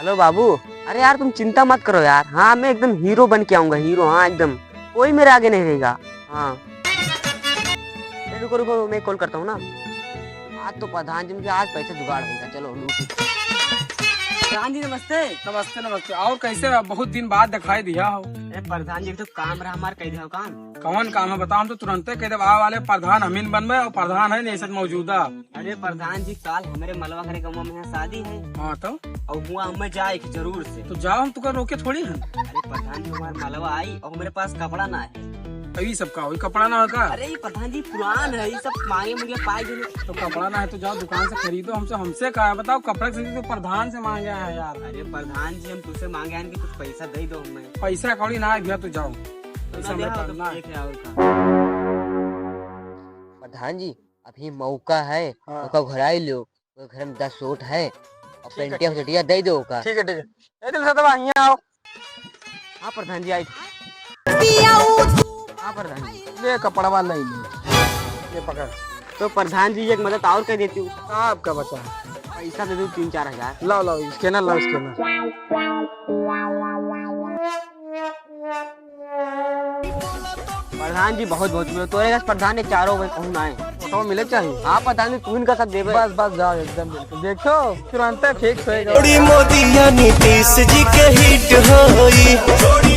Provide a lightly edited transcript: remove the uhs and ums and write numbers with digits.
Hello बाबू। अरे यार तुम चिंता मत करो यार, हाँ मैं एकदम हीरो बन के आऊंगा, हीरो, हाँ एकदम कोई मेरे आगे नहीं रहेगा। हाँ रुको रुको, मैं कॉल करता हूँ ना। आज तो प्रधान जी मुझे आज पैसे जुगाड़ होगा, चलो लूट। प्रधान जी नमस्ते। नमस्ते नमस्ते। और कैसे हो? बहुत दिन बाद दिखाई दिया हो। अरे प्रधान जी तो काम रहा हमारा, कह दिया काम। कौन काम है बताओ? हम तो तुरंत कह दे वाले प्रधान हमीन बनबे और प्रधान है नहीं सब मौजूदा। अरे प्रधान जी काल हमारे मलवा करे गाँव में शादी है हाँ तो और हुआ हमें जाए जरूर से। तो जाओ, हम तुका रोके थोड़ी है। अरे प्रधान जी हमारे मलवा आई और मेरे पास कपड़ा ना है। अभी सब का हो कपड़ा ना होगा। अरे ये प्रधान जी पुरान है, ये सब मांगे मुझे पाए देने। तो कपड़ा ना है तो जाओ दुकान से खरीदो। हमसे कहा है बताओ? कपड़े खरीदो तो प्रधान से मांगे हैं यार। अरे प्रधान जी हम तुझसे मांगे हैं कि कुछ पैसा दे दो हमें। पैसा कौड़ी ना है भैया, तो जाओ। पैसा प्रधान जी अभी मौका है, मौका घुराई लो। घर में 10 सूट है और पेंटिया चटिया दे दो का। ठीक है ठीक है। दिल से दबा यहाँ आओ। हाँ प्रधान जी आई। हाँ प्रधान जी ये कपड़ा वाला नहीं ले, ये पकड़। तो प्रधान जी एक मदद और कर देती हूँ। आपका बचा पैसा दे दो 3-4 हजार। लाओ लाओ स्कैनर, लाओ स्कैनर। प्रधान जी बहुत बहुत तो प्रधान ने चारों में कहूँ ना है। फोटो मिले चाहिए। हाँ प्रधान जी तू इनका सब दे बस बस जाओ एकदम बिल्कुल। देखो तुरंत फिक्स होएगा। मोदी या नीतीश जी के हिट होई।